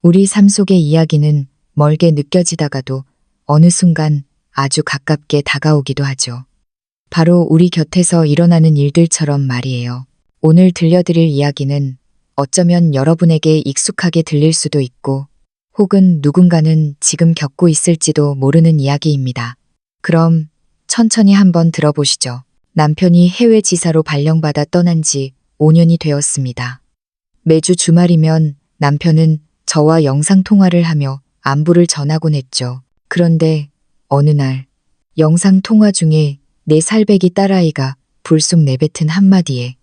우리 삶 속의 이야기는 멀게 느껴지다가도 어느 순간 아주 가깝게 다가오기도 하죠. 바로 우리 곁에서 일어나는 일들처럼 말이에요. 오늘 들려드릴 이야기는 어쩌면 여러분에게 익숙하게 들릴 수도 있고 혹은 누군가는 지금 겪고 있을지도 모르는 이야기입니다. 그럼 천천히 한번 들어보시죠. 남편이 해외 지사로 발령받아 떠난 지 5년이 되었습니다. 매주 주말이면 남편은 저와 영상통화를 하며 안부를 전하곤 했죠. 그런데 어느 날 영상통화 중에 4살배기 딸아이가 불쑥 내뱉은 한마디에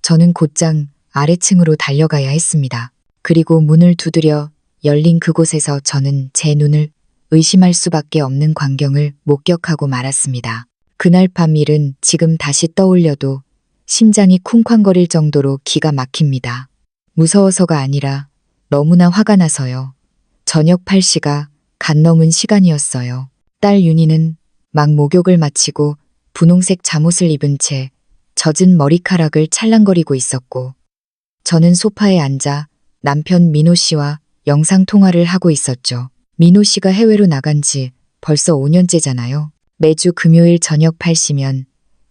저는 곧장 아래층으로 달려가야 했습니다. 그리고 문을 두드려 열린 그곳에서 저는 제 눈을 의심할 수밖에 없는 광경을 목격하고 말았습니다. 그날 밤 일은 지금 다시 떠올려도 심장이 쿵쾅거릴 정도로 기가 막힙니다. 무서워서가 아니라 너무나 화가 나서요. 저녁 8시가 갓 넘은 시간이었어요. 딸 윤희는 막 목욕을 마치고 분홍색 잠옷을 입은 채 젖은 머리카락을 찰랑거리고 있었고 저는 소파에 앉아 남편 민호 씨와 영상통화를 하고 있었죠. 민호 씨가 해외로 나간 지 벌써 5년째잖아요. 매주 금요일 저녁 8시면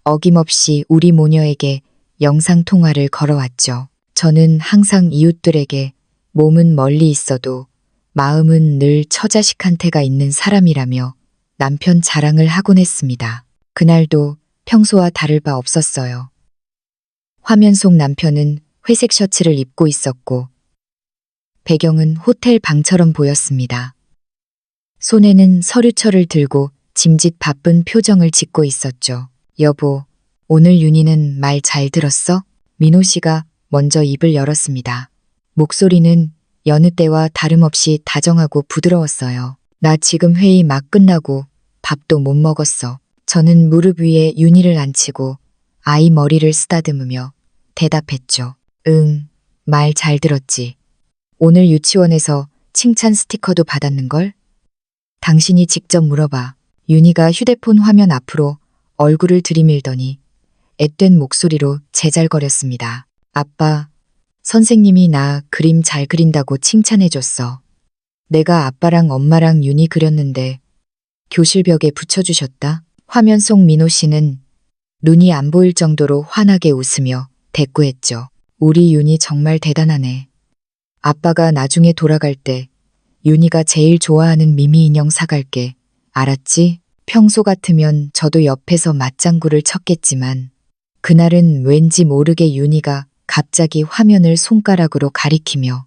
어김없이 우리 모녀에게 영상통화를 걸어왔죠. 저는 항상 이웃들에게 몸은 멀리 있어도 마음은 늘 처자식한테가 있는 사람이라며 남편 자랑을 하곤 했습니다. 그날도 평소와 다를 바 없었어요. 화면 속 남편은 회색 셔츠를 입고 있었고 배경은 호텔 방처럼 보였습니다. 손에는 서류철을 들고 짐짓 바쁜 표정을 짓고 있었죠. 여보, 오늘 윤희는 말 잘 들었어? 민호 씨가 먼저 입을 열었습니다. 목소리는 여느 때와 다름없이 다정하고 부드러웠어요. 나 지금 회의 막 끝나고 밥도 못 먹었어. 저는 무릎 위에 윤희를 앉히고 아이 머리를 쓰다듬으며 대답했죠. 응, 말 잘 들었지. 오늘 유치원에서 칭찬 스티커도 받았는걸? 당신이 직접 물어봐. 윤희가 휴대폰 화면 앞으로 얼굴을 들이밀더니 앳된 목소리로 제잘거렸습니다. 아빠, 선생님이 나 그림 잘 그린다고 칭찬해줬어. 내가 아빠랑 엄마랑 윤희 그렸는데 교실 벽에 붙여주셨다. 화면 속 민호 씨는 눈이 안 보일 정도로 환하게 웃으며 대꾸했죠. 우리 윤희 정말 대단하네. 아빠가 나중에 돌아갈 때 윤희가 제일 좋아하는 미미 인형 사갈게. 알았지? 평소 같으면 저도 옆에서 맞장구를 쳤겠지만 그날은 왠지 모르게 윤희가 갑자기 화면을 손가락으로 가리키며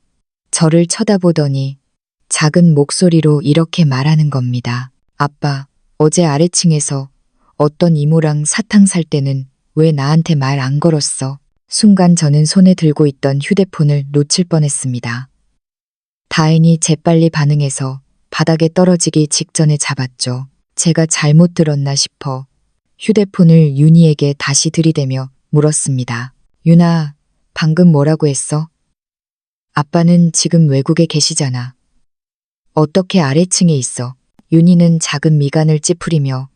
저를 쳐다보더니 작은 목소리로 이렇게 말하는 겁니다. 아빠, 어제 아래층에서 어떤 이모랑 사탕 살 때는 왜 나한테 말 안 걸었어? 순간 저는 손에 들고 있던 휴대폰을 놓칠 뻔했습니다. 다행히 재빨리 반응해서 바닥에 떨어지기 직전에 잡았죠. 제가 잘못 들었나 싶어 휴대폰을 윤희에게 다시 들이대며 물었습니다. 윤아, 방금 뭐라고 했어? 아빠는 지금 외국에 계시잖아. 어떻게 아래층에 있어? 윤희는 작은 미간을 찌푸리며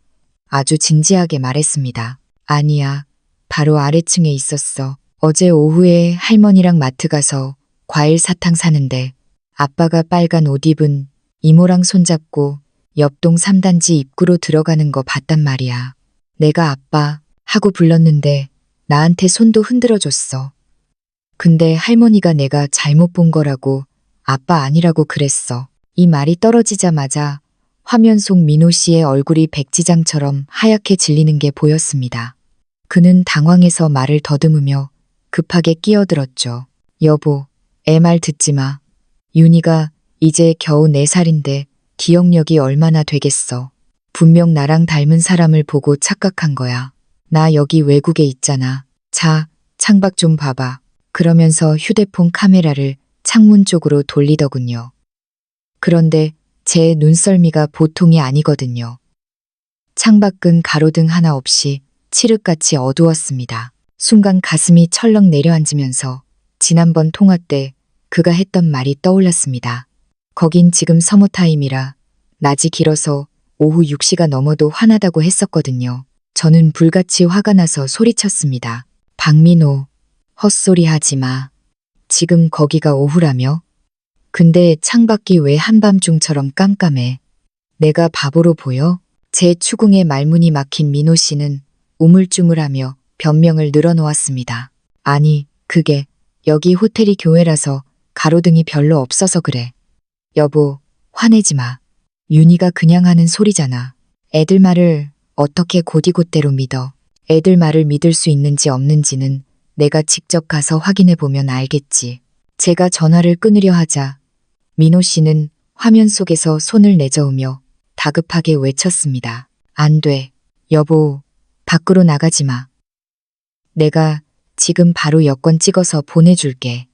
아주 진지하게 말했습니다. 아니야, 바로 아래층에 있었어. 어제 오후에 할머니랑 마트 가서 과일 사탕 사는데 아빠가 빨간 옷 입은 이모랑 손잡고 옆동 3단지 입구로 들어가는 거 봤단 말이야. 내가 아빠 하고 불렀는데 나한테 손도 흔들어줬어. 근데 할머니가 내가 잘못 본 거라고 아빠 아니라고 그랬어. 이 말이 떨어지자마자 화면 속 민호 씨의 얼굴이 백지장처럼 하얗게 질리는 게 보였습니다. 그는 당황해서 말을 더듬으며 급하게 끼어들었죠. 여보, 애 말 듣지 마. 윤희가 이제 겨우 4살인데 기억력이 얼마나 되겠어. 분명 나랑 닮은 사람을 보고 착각한 거야. 나 여기 외국에 있잖아. 자, 창밖 좀 봐봐. 그러면서 휴대폰 카메라를 창문 쪽으로 돌리더군요. 그런데 제 눈썰미가 보통이 아니거든요. 창밖은 가로등 하나 없이 칠흑같이 어두웠습니다. 순간 가슴이 철렁 내려앉으면서 지난번 통화 때 그가 했던 말이 떠올랐습니다. 거긴 지금 서머타임이라 낮이 길어서 오후 6시가 넘어도 화나다고 했었거든요. 저는 불같이 화가 나서 소리쳤습니다. 박민호, 헛소리 하지 마. 지금 거기가 오후라며? 근데 창밖이 왜 한밤중처럼 깜깜해? 내가 바보로 보여? 제 추궁에 말문이 막힌 민호 씨는 우물쭈물하며 변명을 늘어놓았습니다. 아니, 그게 여기 호텔이 교회라서 가로등이 별로 없어서 그래. 여보, 화내지 마. 윤희가 그냥 하는 소리잖아. 애들 말을 어떻게 곧이곧대로 믿어. 애들 말을 믿을 수 있는지 없는지는 내가 직접 가서 확인해 보면 알겠지. 제가 전화를 끊으려 하자 민호 씨는 화면 속에서 손을 내저으며 다급하게 외쳤습니다. 안 돼. 여보, 밖으로 나가지 마. 내가 지금 바로 여권 찍어서 보내줄게.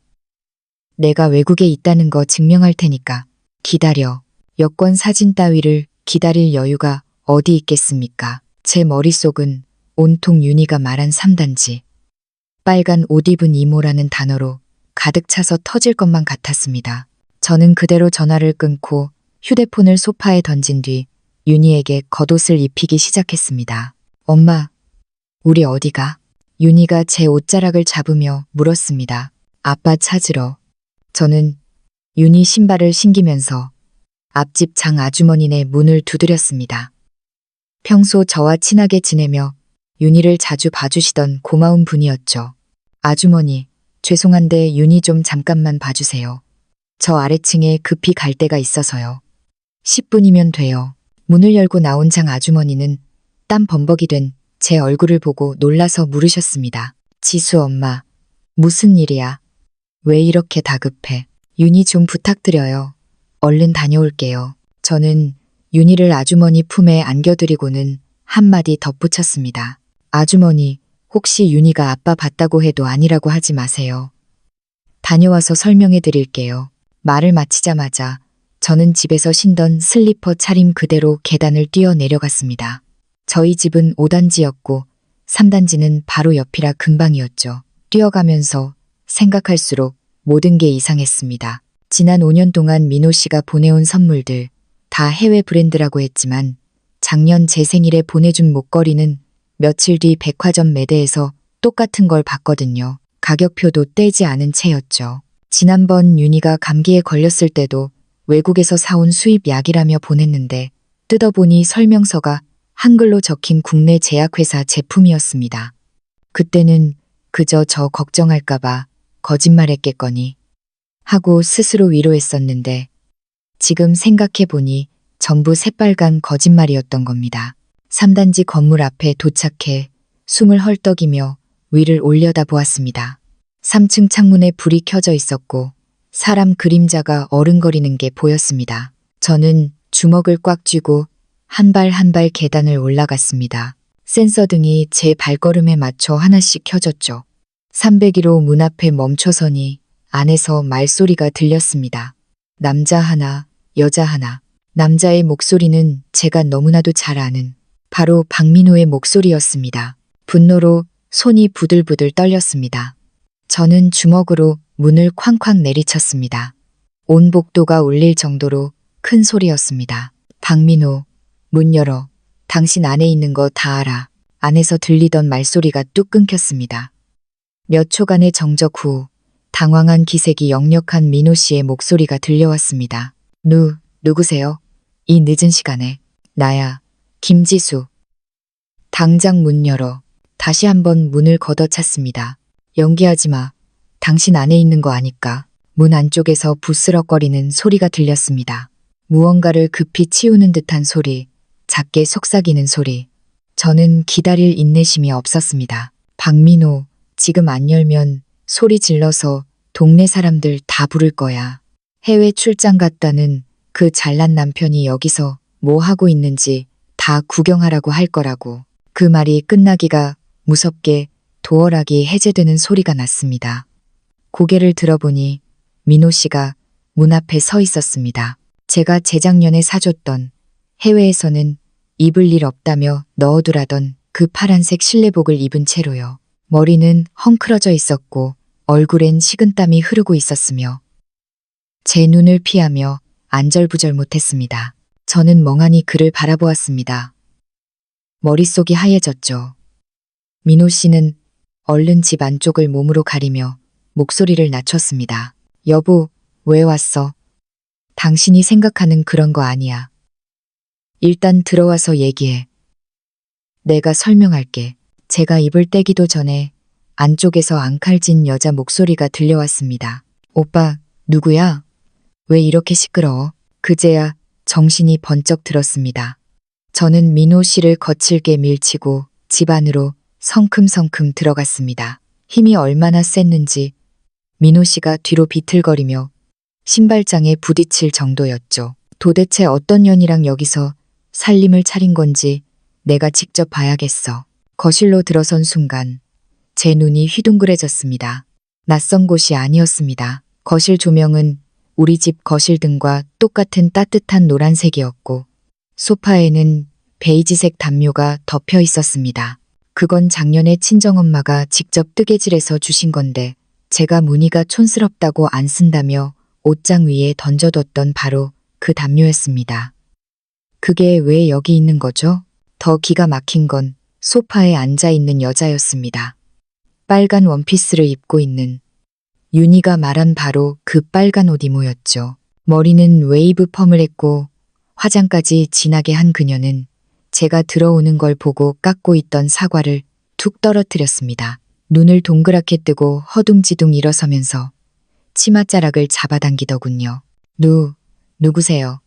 내가 외국에 있다는 거 증명할 테니까 기다려. 여권 사진 따위를 기다릴 여유가 어디 있겠습니까? 제 머릿속은 온통 윤희가 말한 3단지. 빨간 옷 입은 이모라는 단어로 가득 차서 터질 것만 같았습니다. 저는 그대로 전화를 끊고 휴대폰을 소파에 던진 뒤 윤희에게 겉옷을 입히기 시작했습니다. 엄마, 우리 어디가? 윤희가 제 옷자락을 잡으며 물었습니다. 아빠 찾으러. 저는 윤희 신발을 신기면서 앞집 장 아주머니네 문을 두드렸습니다. 평소 저와 친하게 지내며 윤희를 자주 봐주시던 고마운 분이었죠. 아주머니, 죄송한데 윤희 좀 잠깐만 봐주세요. 저 아래층에 급히 갈 데가 있어서요. 10분이면 돼요. 문을 열고 나온 장 아주머니는 땀 범벅이 된 제 얼굴을 보고 놀라서 물으셨습니다. 지수 엄마, 무슨 일이야? 왜 이렇게 다급해? 윤희 좀 부탁드려요. 얼른 다녀올게요. 저는 윤희를 아주머니 품에 안겨드리고는 한마디 덧붙였습니다. 아주머니, 혹시 윤희가 아빠 봤다고 해도 아니라고 하지 마세요. 다녀와서 설명해 드릴게요. 말을 마치자마자 저는 집에서 신던 슬리퍼 차림 그대로 계단을 뛰어 내려갔습니다. 저희 집은 5단지였고 3단지는 바로 옆이라 금방이었죠. 뛰어가면서 생각할수록 모든 게 이상했습니다. 지난 5년 동안 민호 씨가 보내온 선물들 다 해외 브랜드라고 했지만 작년 제 생일에 보내준 목걸이는 며칠 뒤 백화점 매대에서 똑같은 걸 봤거든요. 가격표도 떼지 않은 채였죠. 지난번 윤희가 감기에 걸렸을 때도 외국에서 사온 수입 약이라며 보냈는데 뜯어보니 설명서가 한글로 적힌 국내 제약회사 제품이었습니다. 그때는 그저 저 걱정할까봐 거짓말했겠거니 하고 스스로 위로했었는데 지금 생각해보니 전부 새빨간 거짓말이었던 겁니다. 3단지 건물 앞에 도착해 숨을 헐떡이며 위를 올려다보았습니다. 3층 창문에 불이 켜져 있었고 사람 그림자가 어른거리는 게 보였습니다. 저는 주먹을 꽉 쥐고 한 발 한 발 계단을 올라갔습니다. 센서 등이 제 발걸음에 맞춰 하나씩 켜졌죠. 301호 문 앞에 멈춰서니 안에서 말소리가 들렸습니다. 남자 하나, 여자 하나. 남자의 목소리는 제가 너무나도 잘 아는 바로 박민호의 목소리였습니다. 분노로 손이 부들부들 떨렸습니다. 저는 주먹으로 문을 쾅쾅 내리쳤습니다. 온 복도가 울릴 정도로 큰 소리였습니다. 박민호, 문 열어. 당신 안에 있는 거 다 알아. 안에서 들리던 말소리가 뚝 끊겼습니다. 몇 초간의 정적 후 당황한 기색이 역력한 민호 씨의 목소리가 들려왔습니다. 누구세요? 이 늦은 시간에. 나야, 김지수. 당장 문 열어. 다시 한번 문을 걷어찼습니다. 연기하지 마. 당신 안에 있는 거 아니까. 문 안쪽에서 부스럭거리는 소리가 들렸습니다. 무언가를 급히 치우는 듯한 소리, 작게 속삭이는 소리. 저는 기다릴 인내심이 없었습니다. 박민호, 지금 안 열면 소리 질러서 동네 사람들 다 부를 거야. 해외 출장 갔다는 그 잘난 남편이 여기서 뭐 하고 있는지 다 구경하라고 할 거라고. 그 말이 끝나기가 무섭게 도어락이 해제되는 소리가 났습니다. 고개를 들어보니 민호 씨가 문 앞에 서 있었습니다. 제가 재작년에 사줬던 해외에서는 입을 일 없다며 넣어두라던 그 파란색 실내복을 입은 채로요. 머리는 헝클어져 있었고 얼굴엔 식은땀이 흐르고 있었으며 제 눈을 피하며 안절부절 못했습니다. 저는 멍하니 그를 바라보았습니다. 머릿속이 하얘졌죠. 민호 씨는 얼른 집 안쪽을 몸으로 가리며 목소리를 낮췄습니다. 여보, 왜 왔어? 당신이 생각하는 그런 거 아니야. 일단 들어와서 얘기해. 내가 설명할게. 제가 입을 떼기도 전에 안쪽에서 앙칼진 여자 목소리가 들려왔습니다. 오빠, 누구야? 왜 이렇게 시끄러워? 그제야 정신이 번쩍 들었습니다. 저는 민호 씨를 거칠게 밀치고 집 안으로 성큼성큼 들어갔습니다. 힘이 얼마나 셌는지 민호 씨가 뒤로 비틀거리며 신발장에 부딪힐 정도였죠. 도대체 어떤 년이랑 여기서 살림을 차린 건지 내가 직접 봐야겠어. 거실로 들어선 순간 제 눈이 휘둥그레졌습니다. 낯선 곳이 아니었습니다. 거실 조명은 우리 집 거실 등과 똑같은 따뜻한 노란색이었고 소파에는 베이지색 담요가 덮여 있었습니다. 그건 작년에 친정엄마가 직접 뜨개질해서 주신 건데 제가 무늬가 촌스럽다고 안 쓴다며 옷장 위에 던져뒀던 바로 그 담요였습니다. 그게 왜 여기 있는 거죠? 더 기가 막힌 건 소파에 앉아 있는 여자였습니다. 빨간 원피스를 입고 있는 윤희가 말한 바로 그 빨간 옷 이모였죠. 머리는 웨이브 펌을 했고 화장까지 진하게 한 그녀는 제가 들어오는 걸 보고 깎고 있던 사과를 툭 떨어뜨렸습니다. 눈을 동그랗게 뜨고 허둥지둥 일어서면서 치맛자락을 잡아당기더군요. 누구세요?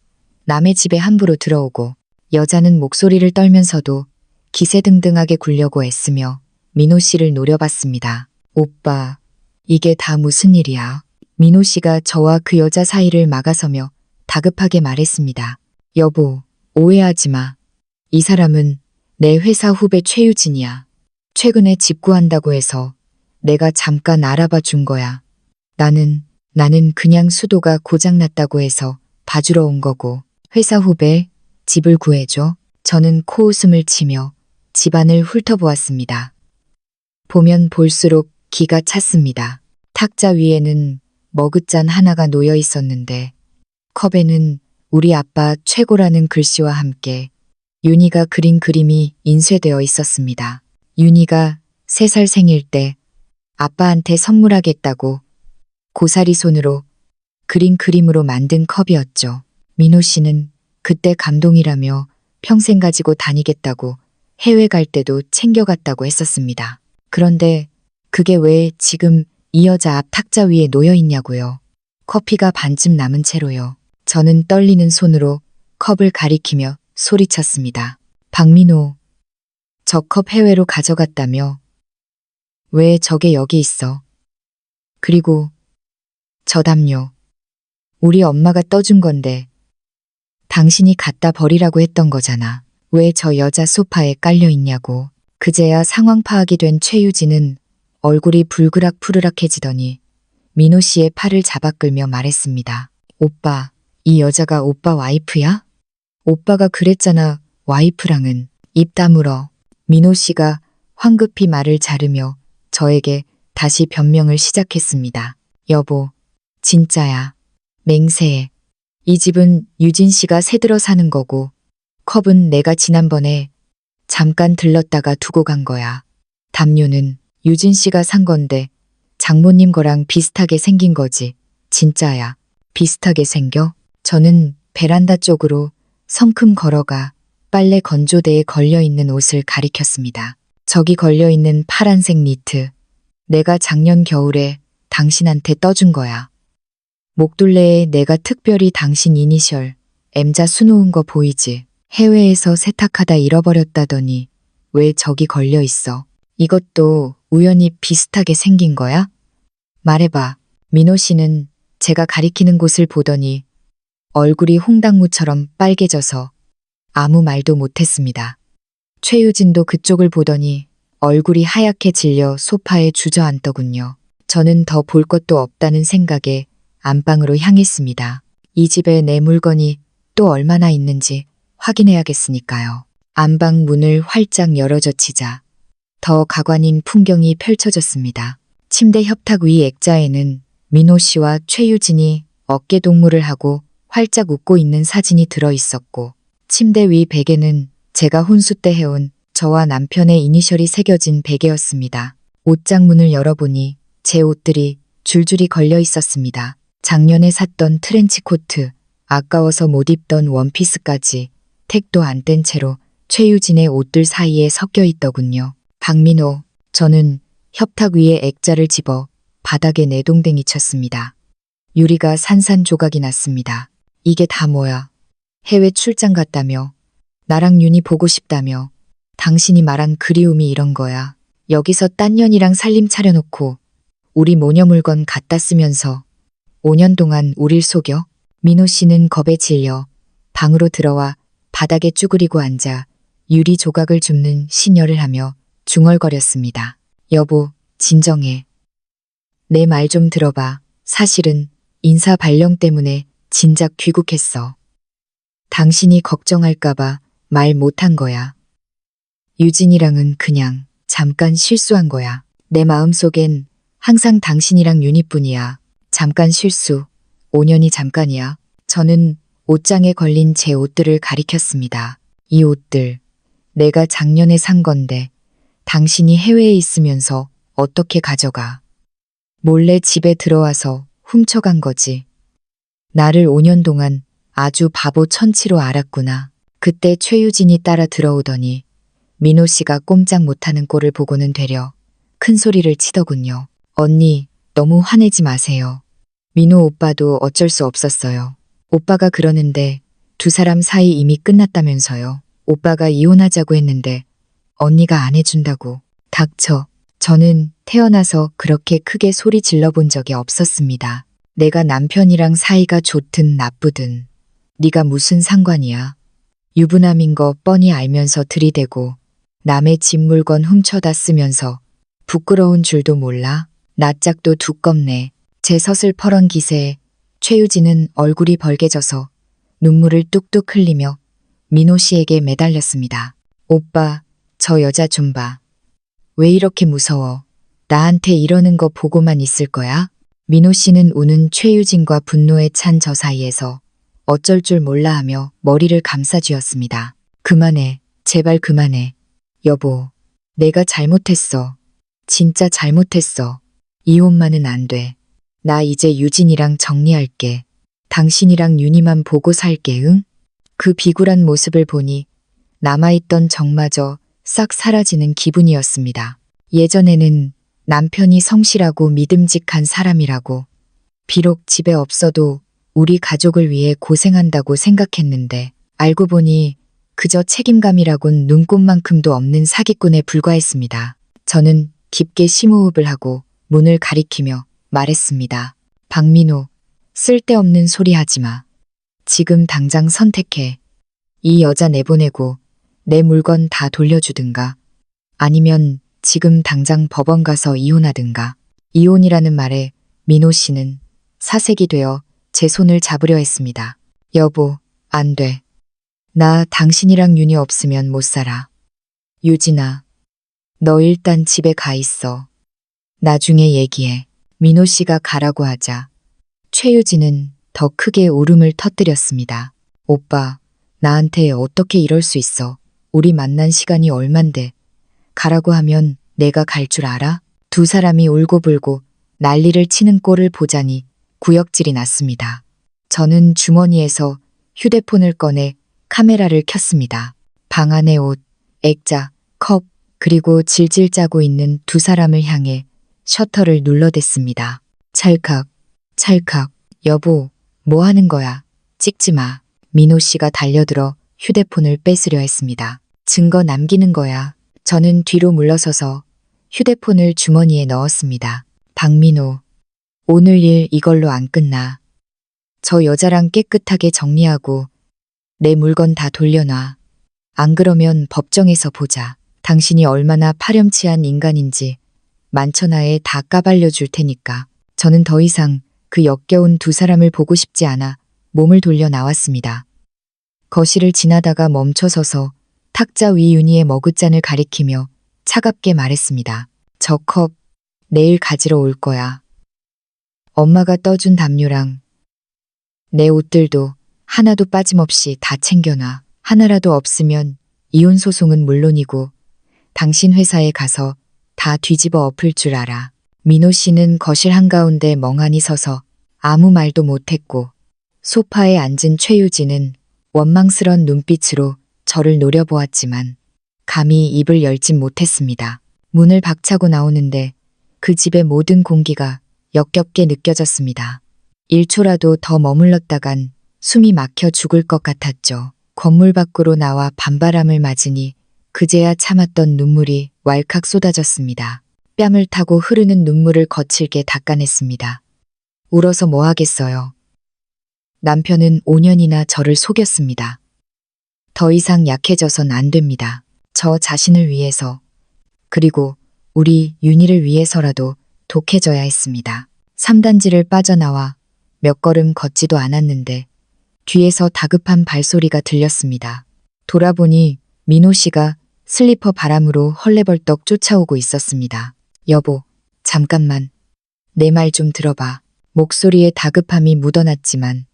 남의 집에 함부로 들어오고. 여자는 목소리를 떨면서도 기세등등하게 굴려고 애쓰며 민호 씨를 노려봤습니다. 오빠, 이게 다 무슨 일이야? 민호 씨가 저와 그 여자 사이를 막아서며 다급하게 말했습니다. 여보, 오해하지 마. 이 사람은 내 회사 후배 최유진이야. 최근에 집 구한다고 해서 내가 잠깐 알아봐 준 거야. 나는 그냥 수도가 고장났다고 해서 봐주러 온 거고. 회사 후배, 집을 구해줘. 저는 코웃음을 치며 집안을 훑어보았습니다. 보면 볼수록 기가 찼습니다. 탁자 위에는 머그잔 하나가 놓여 있었는데 컵에는 우리 아빠 최고라는 글씨와 함께 윤희가 그린 그림이 인쇄되어 있었습니다. 윤희가 3살 생일 때 아빠한테 선물하겠다고 고사리 손으로 그린 그림으로 만든 컵이었죠. 민호 씨는 그때 감동이라며 평생 가지고 다니겠다고 해외 갈 때도 챙겨갔다고 했었습니다. 그런데 그게 왜 지금 이 여자 앞 탁자 위에 놓여 있냐고요. 커피가 반쯤 남은 채로요. 저는 떨리는 손으로 컵을 가리키며 소리쳤습니다. 박민호, 저 컵 해외로 가져갔다며? 왜 저게 여기 있어? 그리고 저 담요. 우리 엄마가 떠준 건데 당신이 갖다 버리라고 했던 거잖아. 왜 저 여자 소파에 깔려 있냐고. 그제야 상황 파악이 된 최유진은 얼굴이 불그락푸르락해지더니 민호 씨의 팔을 잡아 끌며 말했습니다. 오빠, 이 여자가 오빠 와이프야? 오빠가 그랬잖아, 와이프랑은. 입 다물어. 민호 씨가 황급히 말을 자르며 저에게 다시 변명을 시작했습니다. 여보, 진짜야. 맹세해. 이 집은 유진 씨가 새들어 사는 거고 컵은 내가 지난번에 잠깐 들렀다가 두고 간 거야. 담요는 유진 씨가 산 건데 장모님 거랑 비슷하게 생긴 거지. 진짜야. 비슷하게 생겨? 저는 베란다 쪽으로 성큼 걸어가 빨래 건조대에 걸려있는 옷을 가리켰습니다. 저기 걸려있는 파란색 니트. 내가 작년 겨울에 당신한테 떠준 거야. 목둘레에 내가 특별히 당신 이니셜 M자 수놓은 거 보이지? 해외에서 세탁하다 잃어버렸다더니 왜 저기 걸려 있어? 이것도 우연히 비슷하게 생긴 거야? 말해봐. 민호 씨는 제가 가리키는 곳을 보더니 얼굴이 홍당무처럼 빨개져서 아무 말도 못했습니다. 최유진도 그쪽을 보더니 얼굴이 하얗게 질려 소파에 주저앉더군요. 저는 더 볼 것도 없다는 생각에 안방으로 향했습니다. 이 집에 내 물건이 또 얼마나 있는지 확인해야겠으니까요. 안방 문을 활짝 열어젖히자 더 가관인 풍경이 펼쳐졌습니다. 침대 협탁 위 액자에는 민호 씨와 최유진이 어깨 동무를 하고 활짝 웃고 있는 사진이 들어 있었고 침대 위 베개는 제가 혼수 때 해온 저와 남편의 이니셜이 새겨진 베개였습니다. 옷장 문을 열어보니 제 옷들이 줄줄이 걸려 있었습니다. 작년에 샀던 트렌치 코트, 아까워서 못 입던 원피스까지 택도 안 뗀 채로 최유진의 옷들 사이에 섞여 있더군요. 박민호, 저는 협탁 위에 액자를 집어 바닥에 내동댕이 쳤습니다. 유리가 산산조각이 났습니다. 이게 다 뭐야? 해외 출장 갔다며? 나랑 윤희 보고 싶다며? 당신이 말한 그리움이 이런 거야. 여기서 딴 년이랑 살림 차려놓고 우리 모녀 물건 갖다 쓰면서 5년 동안 우릴 속여? 민호 씨는 겁에 질려 방으로 들어와 바닥에 쭈그리고 앉아 유리 조각을 줍는 시녀를 하며 중얼거렸습니다. 여보, 진정해. 내 말 좀 들어봐. 사실은 인사 발령 때문에 진작 귀국했어. 당신이 걱정할까봐 말 못한 거야. 유진이랑은 그냥 잠깐 실수한 거야. 내 마음속엔 항상 당신이랑 윤희뿐이야. 잠깐 실수. 5년이 잠깐이야. 저는 옷장에 걸린 제 옷들을 가리켰습니다. 이 옷들, 내가 작년에 산 건데 당신이 해외에 있으면서 어떻게 가져가. 몰래 집에 들어와서 훔쳐간 거지. 나를 5년 동안 아주 바보 천치로 알았구나. 그때 최유진이 따라 들어오더니 민호 씨가 꼼짝 못하는 꼴을 보고는 되려 큰 소리를 치더군요. 언니, 너무 화내지 마세요. 민호 오빠도 어쩔 수 없었어요. 오빠가 그러는데 두 사람 사이 이미 끝났다면서요. 오빠가 이혼하자고 했는데 언니가 안 해준다고. 닥쳐. 저는 태어나서 그렇게 크게 소리 질러본 적이 없었습니다. 내가 남편이랑 사이가 좋든 나쁘든 네가 무슨 상관이야. 유부남인 거 뻔히 알면서 들이대고 남의 집 물건 훔쳐다 쓰면서 부끄러운 줄도 몰라. 낯짝도 두껍네. 제 서슬퍼런 기세에 최유진은 얼굴이 벌개져서 눈물을 뚝뚝 흘리며 민호 씨에게 매달렸습니다. 오빠, 저 여자 좀 봐. 왜 이렇게 무서워? 나한테 이러는 거 보고만 있을 거야? 민호 씨는 우는 최유진과 분노에 찬 저 사이에서 어쩔 줄 몰라 하며 머리를 감싸쥐었습니다. 그만해. 제발 그만해. 여보, 내가 잘못했어. 진짜 잘못했어. 이혼만은 안 돼. 나 이제 유진이랑 정리할게. 당신이랑 윤희만 보고 살게, 응? 그 비굴한 모습을 보니 남아있던 정마저 싹 사라지는 기분이었습니다. 예전에는 남편이 성실하고 믿음직한 사람이라고, 비록 집에 없어도 우리 가족을 위해 고생한다고 생각했는데 알고 보니 그저 책임감이라곤 눈꼽만큼도 없는 사기꾼에 불과했습니다. 저는 깊게 심호흡을 하고 문을 가리키며 말했습니다. 박민호, 쓸데없는 소리 하지 마. 지금 당장 선택해. 이 여자 내보내고 내 물건 다 돌려주든가 아니면 지금 당장 법원 가서 이혼하든가. 이혼이라는 말에 민호 씨는 사색이 되어 제 손을 잡으려 했습니다. 여보, 안 돼. 나 당신이랑 윤희 없으면 못 살아. 유진아, 너 일단 집에 가 있어. 나중에 얘기해. 민호 씨가 가라고 하자 최유진은 더 크게 울음을 터뜨렸습니다. 오빠, 나한테 어떻게 이럴 수 있어. 우리 만난 시간이 얼만데. 가라고 하면 내가 갈 줄 알아? 두 사람이 울고불고 난리를 치는 꼴을 보자니 구역질이 났습니다. 저는 주머니에서 휴대폰을 꺼내 카메라를 켰습니다. 방 안의 옷, 액자, 컵, 그리고 질질 짜고 있는 두 사람을 향해 셔터를 눌러댔습니다. 찰칵, 찰칵. 여보, 뭐 하는 거야? 찍지 마. 민호 씨가 달려들어 휴대폰을 뺏으려 했습니다. 증거 남기는 거야. 저는 뒤로 물러서서 휴대폰을 주머니에 넣었습니다. 박민호, 오늘 일 이걸로 안 끝나. 저 여자랑 깨끗하게 정리하고 내 물건 다 돌려놔. 안 그러면 법정에서 보자. 당신이 얼마나 파렴치한 인간인지 만천하에 다 까발려 줄 테니까. 저는 더 이상 그 역겨운 두 사람을 보고 싶지 않아 몸을 돌려 나왔습니다. 거실을 지나다가 멈춰서서 탁자 위 윤희의 머그잔을 가리키며 차갑게 말했습니다. 저 컵 내일 가지러 올 거야. 엄마가 떠준 담요랑 내 옷들도 하나도 빠짐없이 다 챙겨놔. 하나라도 없으면 이혼 소송은 물론이고 당신 회사에 가서 다 뒤집어 엎을 줄 알아. 민호 씨는 거실 한가운데 멍하니 서서 아무 말도 못했고 소파에 앉은 최유진은 원망스런 눈빛으로 저를 노려보았지만 감히 입을 열진 못했습니다. 문을 박차고 나오는데 그 집의 모든 공기가 역겹게 느껴졌습니다. 1초라도 더 머물렀다간 숨이 막혀 죽을 것 같았죠. 건물 밖으로 나와 밤바람을 맞으니 그제야 참았던 눈물이 왈칵 쏟아졌습니다. 뺨을 타고 흐르는 눈물을 거칠게 닦아냈습니다. 울어서 뭐 하겠어요. 남편은 5년이나 저를 속였습니다. 더 이상 약해져선 안 됩니다. 저 자신을 위해서, 그리고 우리 윤희를 위해서라도 독해져야 했습니다. 3단지를 빠져나와 몇 걸음 걷지도 않았는데 뒤에서 다급한 발소리가 들렸습니다. 돌아보니 민호 씨가 슬리퍼 바람으로 헐레벌떡 쫓아오고 있었습니다. 여보, 잠깐만. 내 말 좀 들어봐. 목소리에 다급함이 묻어났지만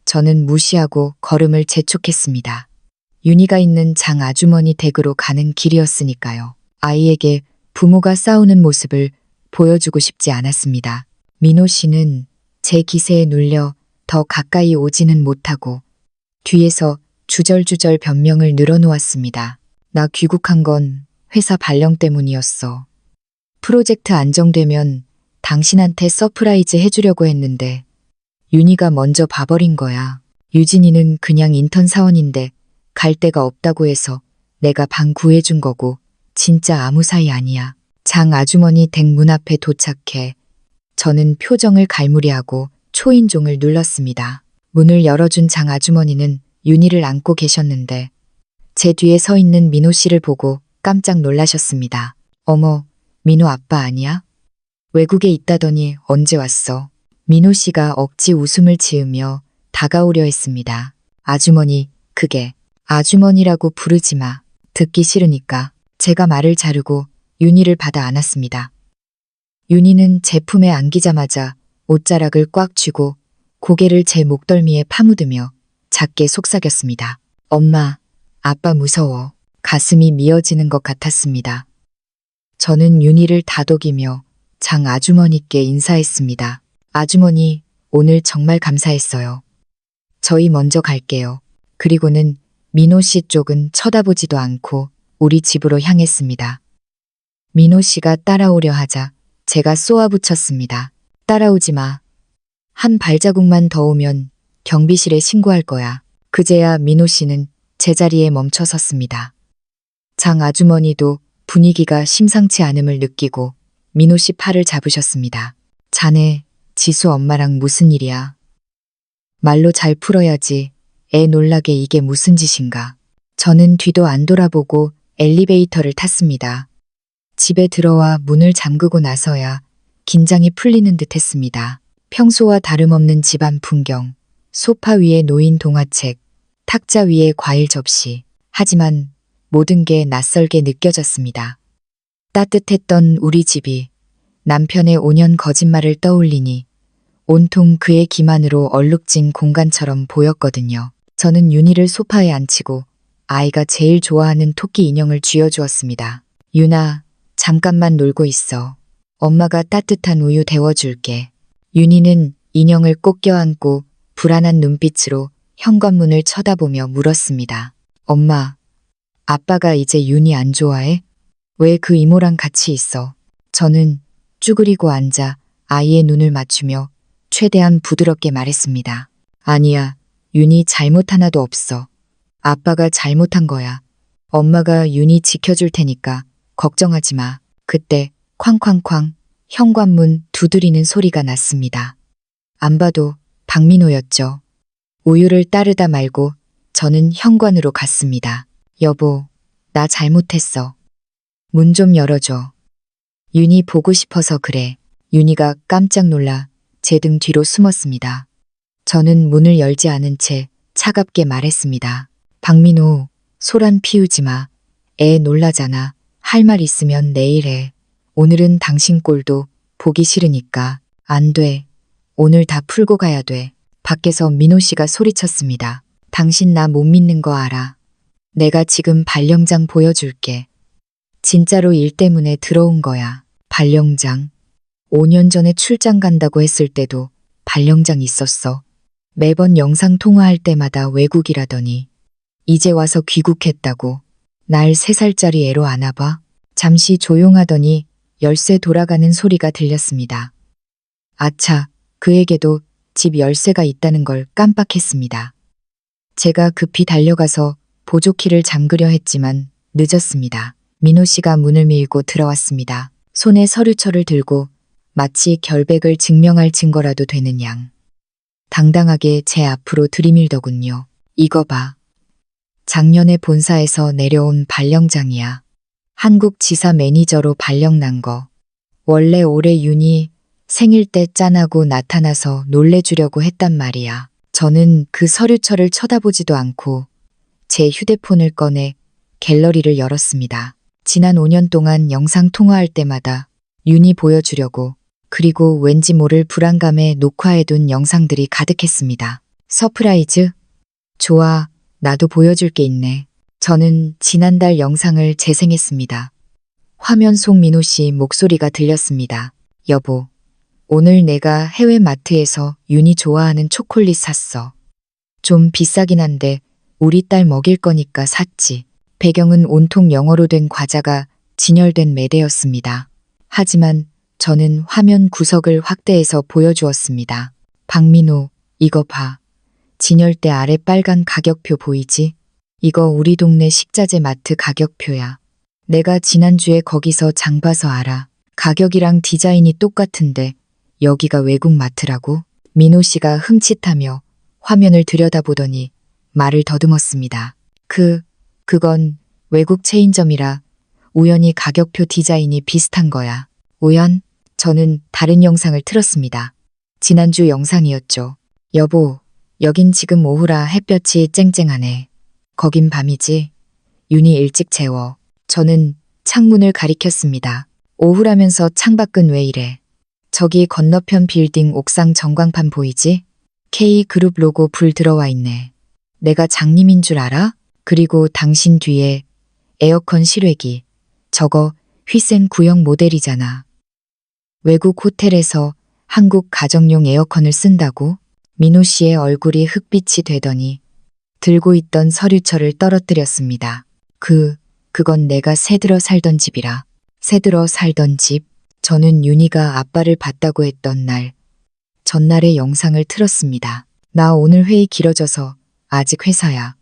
저는 무시하고 걸음을 재촉했습니다. 윤희가 있는 장 아주머니 댁으로 가는 길이었으니까요. 아이에게 부모가 싸우는 모습을 보여주고 싶지 않았습니다. 민호 씨는 제 기세에 눌려 더 가까이 오지는 못하고 뒤에서 주절주절 변명을 늘어놓았습니다. 나 귀국한 건 회사 발령 때문이었어. 프로젝트 안정되면 당신한테 서프라이즈 해주려고 했는데 윤희가 먼저 봐버린 거야. 유진이는 그냥 인턴 사원인데 갈 데가 없다고 해서 내가 방 구해준 거고 진짜 아무 사이 아니야. 장 아주머니 댁 문 앞에 도착해 저는 표정을 갈무리하고 초인종을 눌렀습니다. 문을 열어준 장 아주머니는 윤희를 안고 계셨는데 제 뒤에 서 있는 민호 씨를 보고 깜짝 놀라셨습니다. 어머, 민호 아빠 아니야? 외국에 있다더니 언제 왔어? 민호 씨가 억지 웃음을 지으며 다가오려 했습니다. 아주머니, 그게 아주머니라고 부르지 마. 듣기 싫으니까. 제가 말을 자르고 윤희를 받아 안았습니다. 윤희는 제 품에 안기자마자 옷자락을 꽉 쥐고 고개를 제 목덜미에 파묻으며 작게 속삭였습니다. 엄마, 아빠 무서워. 가슴이 미어지는 것 같았습니다. 저는 윤희를 다독이며 장 아주머니께 인사했습니다. 아주머니, 오늘 정말 감사했어요. 저희 먼저 갈게요. 그리고는 민호 씨 쪽은 쳐다보지도 않고 우리 집으로 향했습니다. 민호 씨가 따라오려 하자 제가 쏘아붙였습니다. 따라오지 마. 한 발자국만 더 오면 경비실에 신고할 거야. 그제야 민호 씨는 제자리에 멈춰 섰습니다. 장 아주머니도 분위기가 심상치 않음을 느끼고 민호 씨 팔을 잡으셨습니다. 자네, 지수 엄마랑 무슨 일이야? 말로 잘 풀어야지. 애 놀라게 이게 무슨 짓인가. 저는 뒤도 안 돌아보고 엘리베이터를 탔습니다. 집에 들어와 문을 잠그고 나서야 긴장이 풀리는 듯 했습니다. 평소와 다름없는 집안 풍경, 소파 위에 놓인 동화책, 탁자 위에 과일 접시. 하지만 모든 게 낯설게 느껴졌습니다. 따뜻했던 우리 집이 남편의 5년 거짓말을 떠올리니 온통 그의 기만으로 얼룩진 공간처럼 보였거든요. 저는 윤희를 소파에 앉히고 아이가 제일 좋아하는 토끼 인형을 쥐어주었습니다. 윤아, 잠깐만 놀고 있어. 엄마가 따뜻한 우유 데워줄게. 윤희는 인형을 꼭 껴안고 불안한 눈빛으로 현관문을 쳐다보며 물었습니다. 엄마, 아빠가 이제 윤희 안 좋아해? 왜 그 이모랑 같이 있어? 저는 쭈그리고 앉아 아이의 눈을 맞추며 최대한 부드럽게 말했습니다. 아니야, 윤희 잘못 하나도 없어. 아빠가 잘못한 거야. 엄마가 윤희 지켜줄 테니까 걱정하지 마. 그때 쾅쾅쾅 현관문 두드리는 소리가 났습니다. 안 봐도 박민호였죠. 우유를 따르다 말고 저는 현관으로 갔습니다. 여보, 나 잘못했어. 문 좀 열어줘. 윤희 보고 싶어서 그래. 윤희가 깜짝 놀라 제 등 뒤로 숨었습니다. 저는 문을 열지 않은 채 차갑게 말했습니다. 박민호, 소란 피우지 마. 애 놀라잖아. 할 말 있으면 내일 해. 오늘은 당신 꼴도 보기 싫으니까. 안 돼. 오늘 다 풀고 가야 돼. 밖에서 민호 씨가 소리쳤습니다. 당신 나 못 믿는 거 알아. 내가 지금 발령장 보여줄게. 진짜로 일 때문에 들어온 거야. 발령장. 5년 전에 출장 간다고 했을 때도 발령장 있었어. 매번 영상 통화할 때마다 외국이라더니 이제 와서 귀국했다고 날 3살짜리 애로 안아봐. 잠시 조용하더니 열쇠 돌아가는 소리가 들렸습니다. 아차, 그에게도 집 열쇠가 있다는 걸 깜빡했습니다. 제가 급히 달려가서 보조키를 잠그려 했지만 늦었습니다. 민호 씨가 문을 밀고 들어왔습니다. 손에 서류철을 들고 마치 결백을 증명할 증거라도 되는 양. 당당하게 제 앞으로 들이밀더군요. 이거 봐. 작년에 본사에서 내려온 발령장이야. 한국 지사 매니저로 발령 난 거. 원래 올해 윤이 생일 때 짠하고 나타나서 놀래주려고 했단 말이야. 저는 그 서류철을 쳐다보지도 않고 제 휴대폰을 꺼내 갤러리를 열었습니다. 지난 5년 동안 영상 통화할 때마다 윤이 보여주려고, 그리고 왠지 모를 불안감에 녹화해둔 영상들이 가득했습니다. 서프라이즈? 좋아, 나도 보여줄 게 있네. 저는 지난달 영상을 재생했습니다. 화면 속 민호 씨 목소리가 들렸습니다. 여보, 오늘 내가 해외 마트에서 윤이 좋아하는 초콜릿 샀어. 좀 비싸긴 한데 우리 딸 먹일 거니까 샀지. 배경은 온통 영어로 된 과자가 진열된 매대였습니다. 하지만 저는 화면 구석을 확대해서 보여주었습니다. 박민호, 이거 봐. 진열대 아래 빨간 가격표 보이지? 이거 우리 동네 식자재 마트 가격표야. 내가 지난주에 거기서 장 봐서 알아. 가격이랑 디자인이 똑같은데 여기가 외국 마트라고? 민호 씨가 흠칫하며 화면을 들여다보더니 말을 더듬었습니다. 그건 외국 체인점이라 우연히 가격표 디자인이 비슷한 거야. 우연? 저는 다른 영상을 틀었습니다. 지난주 영상이었죠. 여보, 여긴 지금 오후라 햇볕이 쨍쨍하네. 거긴 밤이지. 윤이 일찍 재워. 저는 창문을 가리켰습니다. 오후라면서 창밖은 왜 이래. 저기 건너편 빌딩 옥상 전광판 보이지? K그룹 로고 불 들어와 있네. 내가 장님인 줄 알아? 그리고 당신 뒤에 에어컨 실외기. 저거 휘센 구형 모델이잖아. 외국 호텔에서 한국 가정용 에어컨을 쓴다고? 민호 씨의 얼굴이 흑빛이 되더니 들고 있던 서류철을 떨어뜨렸습니다. 그건 내가 새들어 살던 집이라. 새들어 살던 집? 저는 윤희가 아빠를 봤다고 했던 날, 전날의 영상을 틀었습니다. 나 오늘 회의 길어져서 아직 회사야.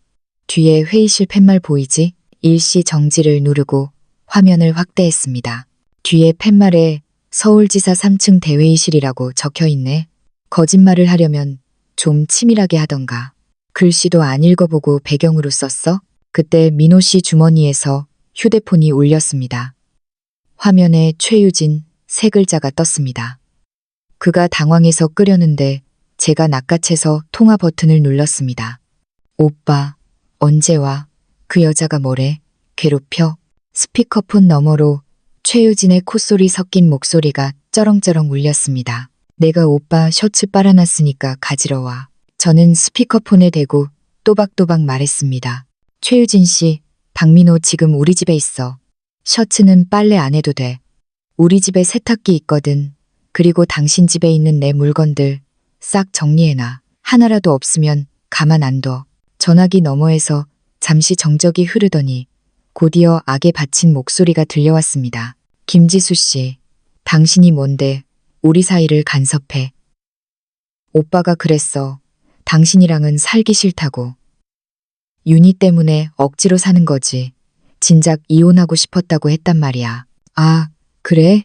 뒤에 회의실 팻말 보이지? 일시 정지를 누르고 화면을 확대했습니다. 뒤에 팻말에 서울지사 3층 대회의실이라고 적혀 있네. 거짓말을 하려면 좀 치밀하게 하던가. 글씨도 안 읽어보고 배경으로 썼어? 그때 민호 씨 주머니에서 휴대폰이 울렸습니다. 화면에 최유진 3글자가 떴습니다. 그가 당황해서 끄려는데 제가 낚아채서 통화 버튼을 눌렀습니다. 오빠, 언제 와? 그 여자가 뭐래? 괴롭혀? 스피커폰 너머로 최유진의 콧소리 섞인 목소리가 쩌렁쩌렁 울렸습니다. 내가 오빠 셔츠 빨아놨으니까 가지러 와. 저는 스피커폰에 대고 또박또박 말했습니다. 최유진 씨, 박민호 지금 우리 집에 있어. 셔츠는 빨래 안 해도 돼. 우리 집에 세탁기 있거든. 그리고 당신 집에 있는 내 물건들 싹 정리해놔. 하나라도 없으면 가만 안 둬. 전화기 너머에서 잠시 정적이 흐르더니 곧이어 악에 받친 목소리가 들려왔습니다. 김지수 씨, 당신이 뭔데 우리 사이를 간섭해. 오빠가 그랬어. 당신이랑은 살기 싫다고. 윤희 때문에 억지로 사는 거지. 진작 이혼하고 싶었다고 했단 말이야. 아, 그래?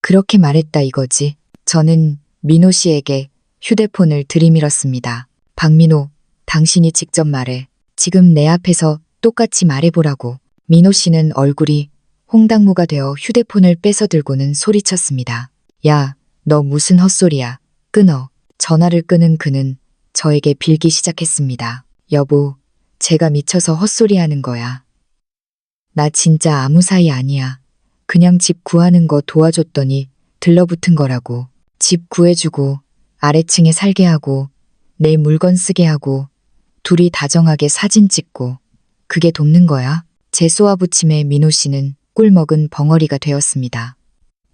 그렇게 말했다 이거지. 저는 민호 씨에게 휴대폰을 들이밀었습니다. 박민호, 당신이 직접 말해. 지금 내 앞에서 똑같이 말해보라고. 민호 씨는 얼굴이 홍당무가 되어 휴대폰을 뺏어 들고는 소리쳤습니다. 야, 너 무슨 헛소리야. 끊어. 전화를 끄는 그는 저에게 빌기 시작했습니다. 여보, 제가 미쳐서 헛소리하는 거야. 나 진짜 아무 사이 아니야. 그냥 집 구하는 거 도와줬더니 들러붙은 거라고. 집 구해주고 아래층에 살게 하고 내 물건 쓰게 하고 둘이 다정하게 사진 찍고 그게 돕는 거야? 제 쏘아붙임에 민호 씨는 꿀먹은 벙어리가 되었습니다.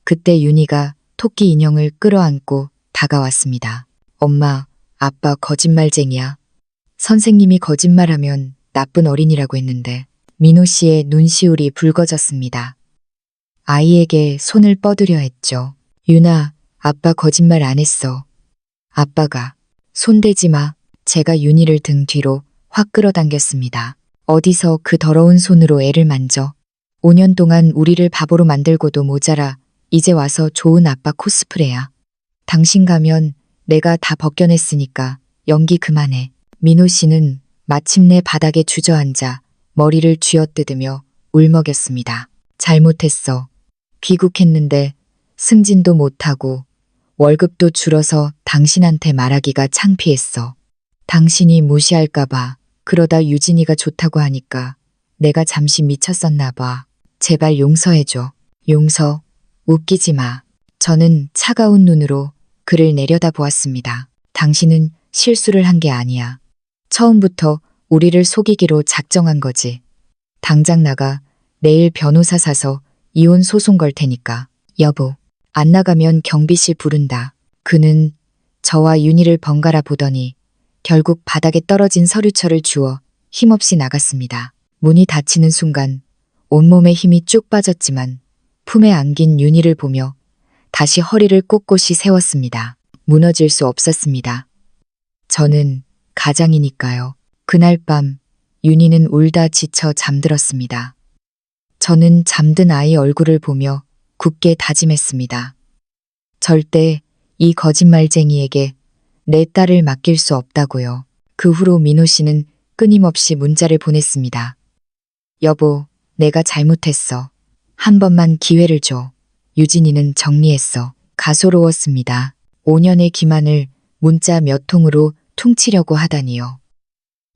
그때 윤희가 토끼 인형을 끌어안고 다가왔습니다. 엄마, 아빠 거짓말쟁이야. 선생님이 거짓말하면 나쁜 어린이라고 했는데 민호 씨의 눈시울이 붉어졌습니다. 아이에게 손을 뻗으려 했죠. 유나, 아빠 거짓말 안 했어. 아빠가 손대지 마. 제가 윤희를 등 뒤로 확 끌어당겼습니다. 어디서 그 더러운 손으로 애를 만져. 5년 동안 우리를 바보로 만들고도 모자라 이제 와서 좋은 아빠 코스프레야. 당신 가면 내가 다 벗겨냈으니까 연기 그만해. 민호 씨는 마침내 바닥에 주저앉아 머리를 쥐어뜯으며 울먹였습니다. 잘못했어. 귀국했는데 승진도 못하고 월급도 줄어서 당신한테 말하기가 창피했어. 당신이 무시할까봐 그러다 유진이가 좋다고 하니까 내가 잠시 미쳤었나 봐. 제발 용서해줘. 용서? 웃기지 마. 저는 차가운 눈으로 그를 내려다 보았습니다. 당신은 실수를 한 게 아니야. 처음부터 우리를 속이기로 작정한 거지. 당장 나가. 내일 변호사 사서 이혼 소송 걸 테니까. 여보, 안 나가면 경비실 부른다. 그는 저와 윤희를 번갈아 보더니 결국 바닥에 떨어진 서류철을 주워 힘없이 나갔습니다. 문이 닫히는 순간 온몸에 힘이 쭉 빠졌지만 품에 안긴 윤희를 보며 다시 허리를 꼿꼿이 세웠습니다. 무너질 수 없었습니다. 저는 가장이니까요. 그날 밤 윤희는 울다 지쳐 잠들었습니다. 저는 잠든 아이 얼굴을 보며 굳게 다짐했습니다. 절대 이 거짓말쟁이에게 내 딸을 맡길 수 없다고요. 그 후로 민호 씨는 끊임없이 문자를 보냈습니다. 여보, 내가 잘못했어. 한 번만 기회를 줘. 유진이는 정리했어. 가소로웠습니다. 5년의 기만을 문자 몇 통으로 퉁치려고 하다니요.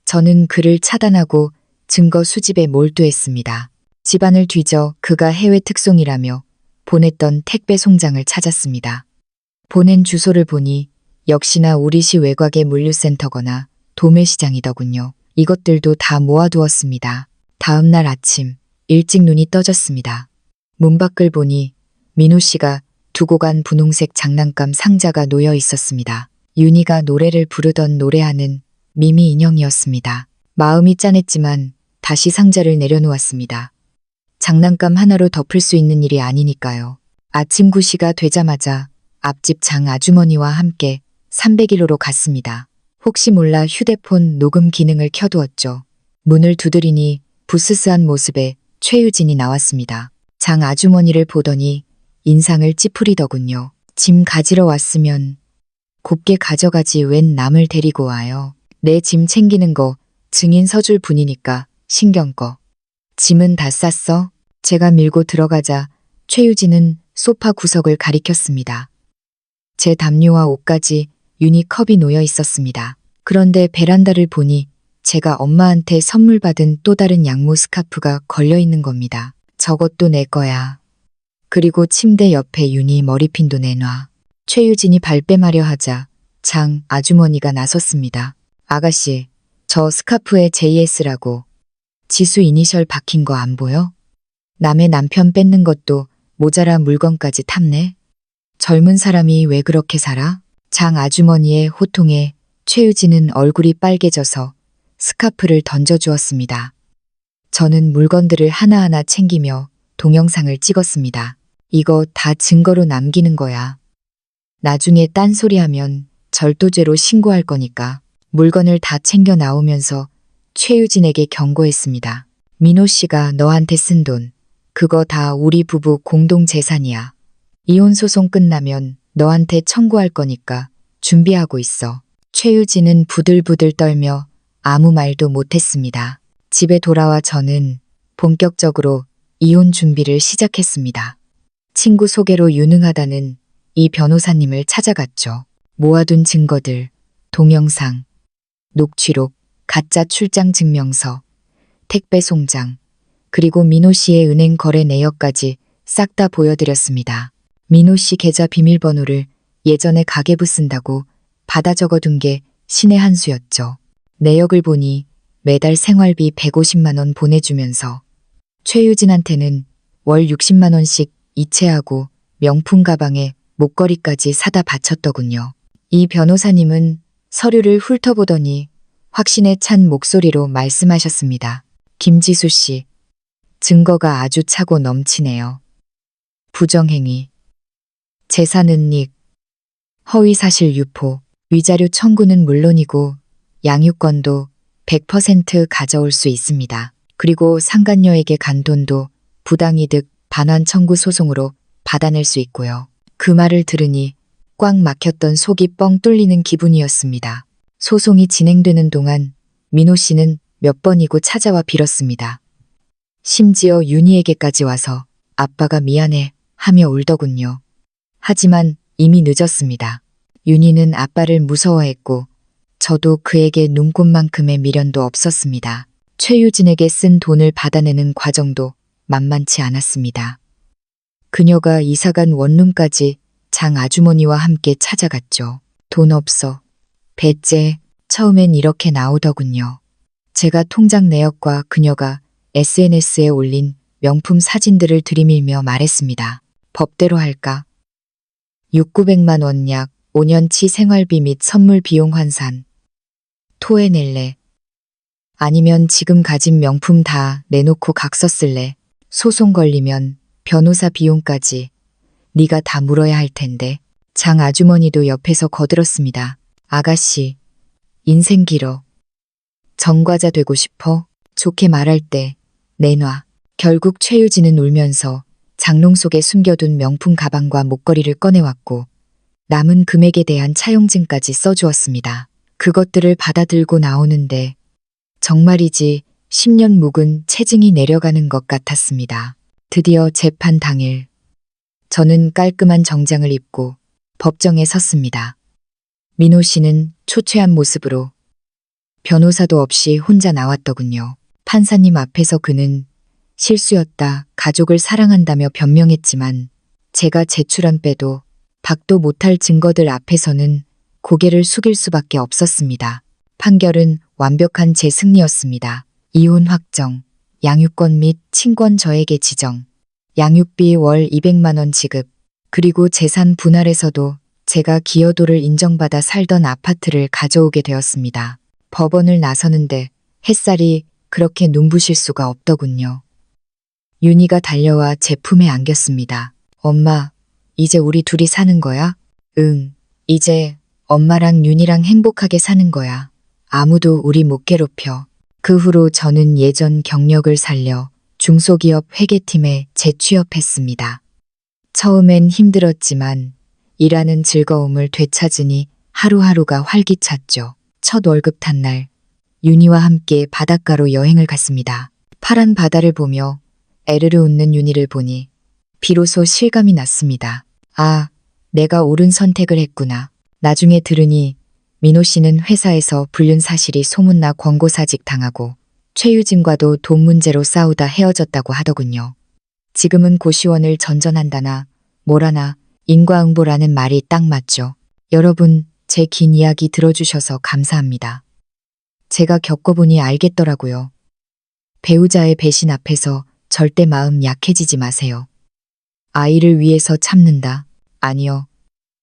저는 그를 차단하고 증거 수집에 몰두했습니다. 집안을 뒤져 그가 해외 특송이라며 보냈던 택배 송장을 찾았습니다. 보낸 주소를 보니 역시나 우리시 외곽의 물류센터거나 도매시장이더군요. 이것들도 다 모아두었습니다. 다음 날 아침 일찍 눈이 떠졌습니다. 문 밖을 보니 민호 씨가 두고 간 분홍색 장난감 상자가 놓여 있었습니다. 윤희가 노래를 부르던 노래하는 미미 인형이었습니다. 마음이 짠했지만 다시 상자를 내려놓았습니다. 장난감 하나로 덮을 수 있는 일이 아니니까요. 아침 9시가 되자마자 앞집 장 아주머니와 함께 301호로 갔습니다. 혹시 몰라 휴대폰 녹음 기능을 켜두었죠. 문을 두드리니 부스스한 모습에 최유진이 나왔습니다. 장 아주머니를 보더니 인상을 찌푸리더군요. 짐 가지러 왔으면 곱게 가져가지 웬 남을 데리고 와요. 내 짐 챙기는 거 증인 서줄 분이니까 신경 꺼. 짐은 다 쌌어? 제가 밀고 들어가자 최유진은 소파 구석을 가리켰습니다. 제 담요와 옷까지 유니컵이 놓여 있었습니다. 그런데 베란다를 보니 제가 엄마한테 선물 받은 또 다른 양모 스카프가 걸려 있는 겁니다. 저것도 내 거야. 그리고 침대 옆에 윤희 머리핀도 내놔. 최유진이 발뺌하려 하자 장 아주머니가 나섰습니다. 아가씨, 저 스카프에 JS라고 지수 이니셜 박힌 거 안 보여? 남의 남편 뺏는 것도 모자라 물건까지 탐내? 젊은 사람이 왜 그렇게 살아? 장 아주머니의 호통에 최유진은 얼굴이 빨개져서 스카프를 던져주었습니다. 저는 물건들을 하나하나 챙기며 동영상을 찍었습니다. 이거 다 증거로 남기는 거야. 나중에 딴소리하면 절도죄로 신고할 거니까. 물건을 다 챙겨 나오면서 최유진에게 경고했습니다. 민호 씨가 너한테 쓴 돈, 그거 다 우리 부부 공동 재산이야. 이혼 소송 끝나면 너한테 청구할 거니까 준비하고 있어. 최유진은 부들부들 떨며 아무 말도 못했습니다. 집에 돌아와 저는 본격적으로 이혼 준비를 시작했습니다. 친구 소개로 유능하다는 이 변호사님을 찾아갔죠. 모아둔 증거들, 동영상, 녹취록, 가짜 출장 증명서, 택배 송장, 그리고 민호 씨의 은행 거래 내역까지 싹 다 보여드렸습니다. 민호 씨 계좌 비밀번호를 예전에 가계부 쓴다고 받아 적어둔 게 신의 한 수였죠. 내역을 보니 매달 생활비 150만 원 보내주면서 최유진한테는 월 60만 원씩 이체하고 명품 가방에 목걸이까지 사다 바쳤더군요. 이 변호사님은 서류를 훑어보더니 확신에 찬 목소리로 말씀하셨습니다. 김지수 씨, 증거가 아주 차고 넘치네요. 부정행위, 재산 은닉, 허위사실 유포, 위자료 청구는 물론이고 양육권도 100% 가져올 수 있습니다. 그리고 상간녀에게 간 돈도 부당이득 반환 청구 소송으로 받아낼 수 있고요. 그 말을 들으니 꽉 막혔던 속이 뻥 뚫리는 기분이었습니다. 소송이 진행되는 동안 민호 씨는 몇 번이고 찾아와 빌었습니다. 심지어 윤희에게까지 와서 아빠가 미안해 하며 울더군요. 하지만 이미 늦었습니다. 윤희는 아빠를 무서워했고 저도 그에게 눈꽃만큼의 미련도 없었습니다. 최유진에게 쓴 돈을 받아내는 과정도 만만치 않았습니다. 그녀가 이사간 원룸까지 장 아주머니와 함께 찾아갔죠. 돈 없어. 배째, 처음엔 이렇게 나오더군요. 제가 통장 내역과 그녀가 SNS에 올린 명품 사진들을 들이밀며 말했습니다. 법대로 할까? 6,900만 원 약 5년치 생활비 및 선물 비용 환산. 토해낼래? 아니면 지금 가진 명품 다 내놓고 각서 쓸래? 소송 걸리면 변호사 비용까지 네가 다 물어야 할 텐데. 장 아주머니도 옆에서 거들었습니다. 아가씨, 인생 길어. 전과자 되고 싶어? 좋게 말할 때 내놔. 결국 최유진은 울면서 장롱 속에 숨겨둔 명품 가방과 목걸이를 꺼내왔고 남은 금액에 대한 차용증까지 써주었습니다. 그것들을 받아들고 나오는데 정말이지 10년 묵은 체증이 내려가는 것 같았습니다. 드디어 재판 당일 저는 깔끔한 정장을 입고 법정에 섰습니다. 민호 씨는 초췌한 모습으로 변호사도 없이 혼자 나왔더군요. 판사님 앞에서 그는 실수였다, 가족을 사랑한다며 변명했지만 제가 제출한 빼도 박도 못할 증거들 앞에서는 고개를 숙일 수밖에 없었습니다. 판결은 완벽한 제 승리였습니다. 이혼 확정, 양육권 및 친권 저에게 지정, 양육비 월 200만 원 지급, 그리고 재산 분할에서도 제가 기여도를 인정받아 살던 아파트를 가져오게 되었습니다. 법원을 나서는데 햇살이 그렇게 눈부실 수가 없더군요. 윤희가 달려와 제 품에 안겼습니다. 엄마, 이제 우리 둘이 사는 거야? 응, 이제 엄마랑 윤희랑 행복하게 사는 거야. 아무도 우리 못 괴롭혀. 그 후로 저는 예전 경력을 살려 중소기업 회계팀에 재취업했습니다. 처음엔 힘들었지만 일하는 즐거움을 되찾으니 하루하루가 활기찼죠. 첫 월급 탄 날, 윤희와 함께 바닷가로 여행을 갔습니다. 파란 바다를 보며 에르르 웃는 윤희를 보니 비로소 실감이 났습니다. 아, 내가 옳은 선택을 했구나. 나중에 들으니 민호 씨는 회사에서 불륜 사실이 소문나 권고사직 당하고 최유진과도 돈 문제로 싸우다 헤어졌다고 하더군요. 지금은 고시원을 전전한다나 뭐라나 인과응보라는 말이 딱 맞죠. 여러분, 제 긴 이야기 들어주셔서 감사합니다. 제가 겪어보니 알겠더라고요. 배우자의 배신 앞에서 절대 마음 약해지지 마세요. 아이를 위해서 참는다. 아니요.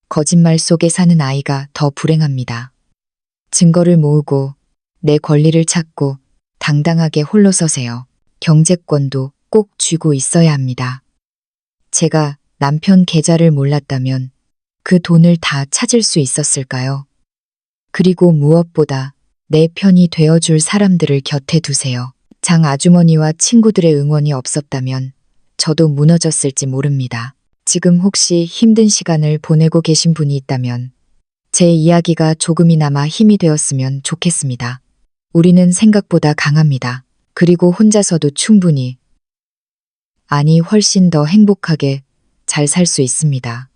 거짓말 속에 사는 아이가 더 불행합니다. 증거를 모으고 내 권리를 찾고 당당하게 홀로 서세요. 경제권도 꼭 쥐고 있어야 합니다. 제가 남편 계좌를 몰랐다면 그 돈을 다 찾을 수 있었을까요? 그리고 무엇보다 내 편이 되어줄 사람들을 곁에 두세요. 장 아주머니와 친구들의 응원이 없었다면 저도 무너졌을지 모릅니다. 지금 혹시 힘든 시간을 보내고 계신 분이 있다면 제 이야기가 조금이나마 힘이 되었으면 좋겠습니다. 우리는 생각보다 강합니다. 그리고 혼자서도 충분히, 아니 훨씬 더 행복하게 잘 살 수 있습니다.